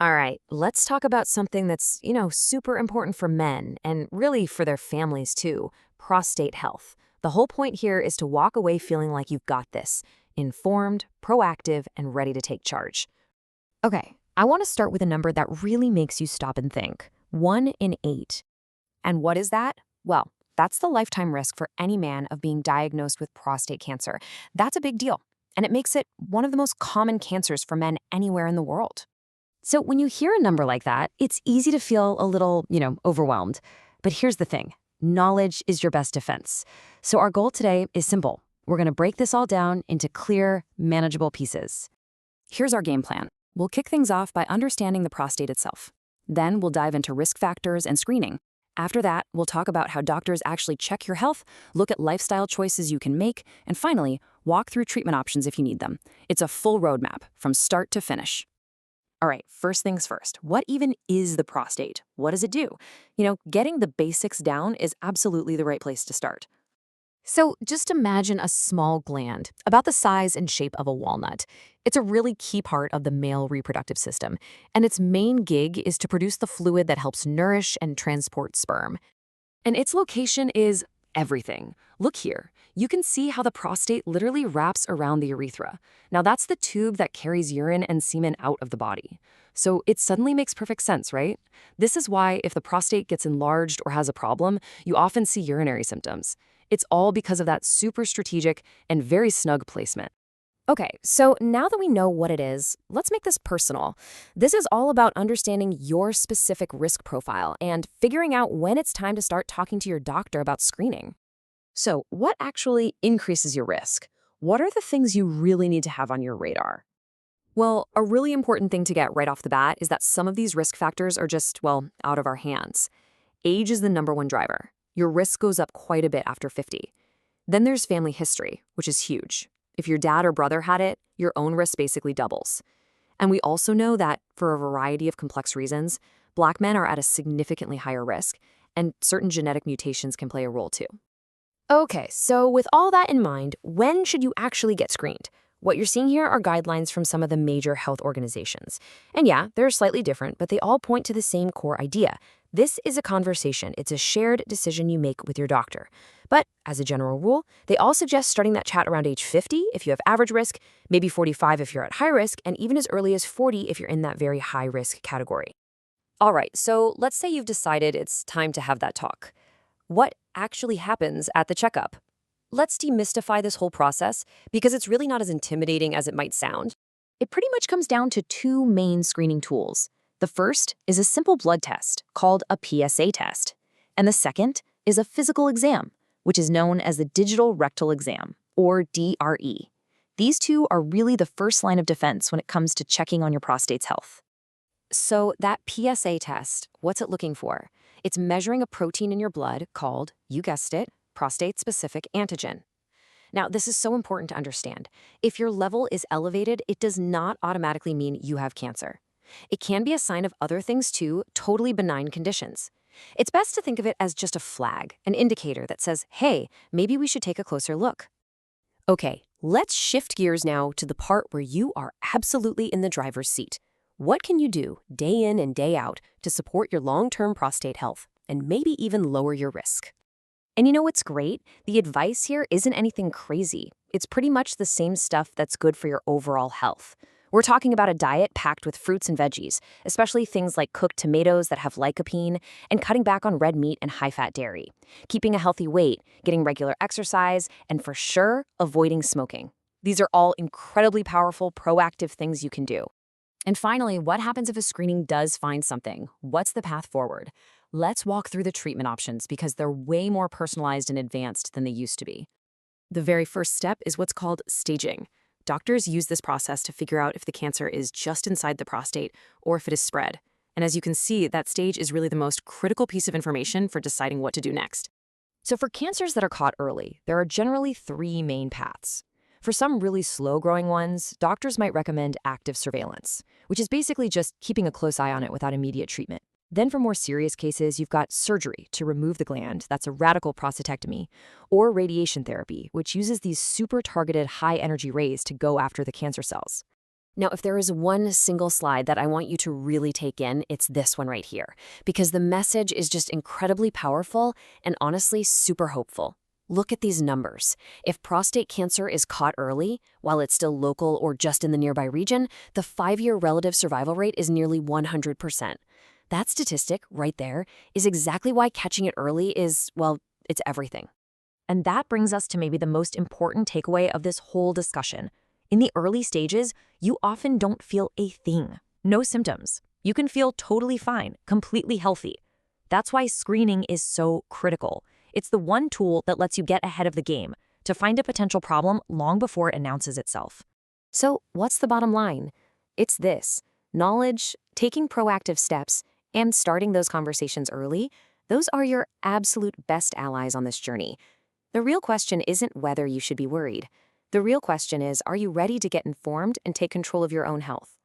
All right, let's talk about something that's super important for men and really for their families too, prostate health. The whole point here is to walk away feeling like you've got this, informed, proactive, and ready to take charge. Okay, I want to start with a number that really makes you stop and think. 1 in 8. And what is that? Well, that's the lifetime risk for any man of being diagnosed with prostate cancer. That's a big deal, and it makes it one of the most common cancers for men anywhere in the world. So when you hear a number like that, it's easy to feel a little overwhelmed. But here's the thing. Knowledge is your best defense. So our goal today is simple. We're going to break this all down into clear, manageable pieces. Here's our game plan. We'll kick things off by understanding the prostate itself. Then we'll dive into risk factors and screening. After that, we'll talk about how doctors actually check your health, look at lifestyle choices you can make, and finally, walk through treatment options if you need them. It's a full roadmap from start to finish. All right, first things first. What even is the prostate? What does it do? Getting the basics down is absolutely the right place to start. So just imagine a small gland, about the size and shape of a walnut. It's a really key part of the male reproductive system, and its main gig is to produce the fluid that helps nourish and transport sperm. And its location is everything. Look here. You can see how the prostate literally wraps around the urethra. Now that's the tube that carries urine and semen out of the body. So it suddenly makes perfect sense, right? This is why if the prostate gets enlarged or has a problem, you often see urinary symptoms. It's all because of that super strategic and very snug placement. Okay, so now that we know what it is, let's make this personal. This is all about understanding your specific risk profile and figuring out when it's time to start talking to your doctor about screening. So, what actually increases your risk? What are the things you really need to have on your radar? Well, a really important thing to get right off the bat is that some of these risk factors are just, well, out of our hands. Age is the number 1 driver. Your risk goes up quite a bit after 50. Then there's family history, which is huge. If your dad or brother had it, your own risk basically doubles. And we also know that, for a variety of complex reasons, Black men are at a significantly higher risk, and certain genetic mutations can play a role too. Okay, so with all that in mind, when should you actually get screened? What you're seeing here are guidelines from some of the major health organizations. And yeah, they're slightly different, but they all point to the same core idea. This is a conversation. It's a shared decision you make with your doctor. But as a general rule, they all suggest starting that chat around age 50 if you have average risk, maybe 45 if you're at high risk, and even as early as 40 if you're in that very high risk category. All right, so let's say you've decided it's time to have that talk. What actually happens at the checkup? Let's demystify this whole process because it's really not as intimidating as it might sound. It pretty much comes down to 2 main screening tools. The first is a simple blood test called a PSA test, and the second is a physical exam, which is known as the digital rectal exam, or DRE. These 2 are really the first line of defense when it comes to checking on your prostate's health. So that PSA test, what's it looking for? It's measuring a protein in your blood called, you guessed it, prostate-specific antigen. Now, this is so important to understand. If your level is elevated, it does not automatically mean you have cancer. It can be a sign of other things too, totally benign conditions. It's best to think of it as just a flag, an indicator that says, hey, maybe we should take a closer look. Okay, let's shift gears now to the part where you are absolutely in the driver's seat. What can you do day in and day out to support your long-term prostate health and maybe even lower your risk? And you know what's great? The advice here isn't anything crazy. It's pretty much the same stuff that's good for your overall health. We're talking about a diet packed with fruits and veggies, especially things like cooked tomatoes that have lycopene, and cutting back on red meat and high-fat dairy, keeping a healthy weight, getting regular exercise, and for sure, avoiding smoking. These are all incredibly powerful, proactive things you can do. And finally, what happens if a screening does find something? What's the path forward? Let's walk through the treatment options because they're way more personalized and advanced than they used to be. The very first step is what's called staging. Doctors use this process to figure out if the cancer is just inside the prostate or if it is spread. And as you can see, that stage is really the most critical piece of information for deciding what to do next. So for cancers that are caught early, there are generally 3 main paths. For some really slow-growing ones, doctors might recommend active surveillance, which is basically just keeping a close eye on it without immediate treatment. Then for more serious cases, you've got surgery to remove the gland, that's a radical prostatectomy, or radiation therapy, which uses these super targeted high-energy rays to go after the cancer cells. Now, if there is one single slide that I want you to really take in, it's this one right here, because the message is just incredibly powerful and honestly super hopeful. Look at these numbers. If prostate cancer is caught early, while it's still local or just in the nearby region, the 5-year relative survival rate is nearly 100%. That statistic right there is exactly why catching it early is, well, it's everything. And that brings us to maybe the most important takeaway of this whole discussion. In the early stages, you often don't feel a thing. No symptoms. You can feel totally fine, completely healthy. That's why screening is so critical. It's the one tool that lets you get ahead of the game to find a potential problem long before it announces itself. So, what's the bottom line? It's this: knowledge, taking proactive steps, and starting those conversations early, those are your absolute best allies on this journey. The real question isn't whether you should be worried. The real question is, are you ready to get informed and take control of your own health?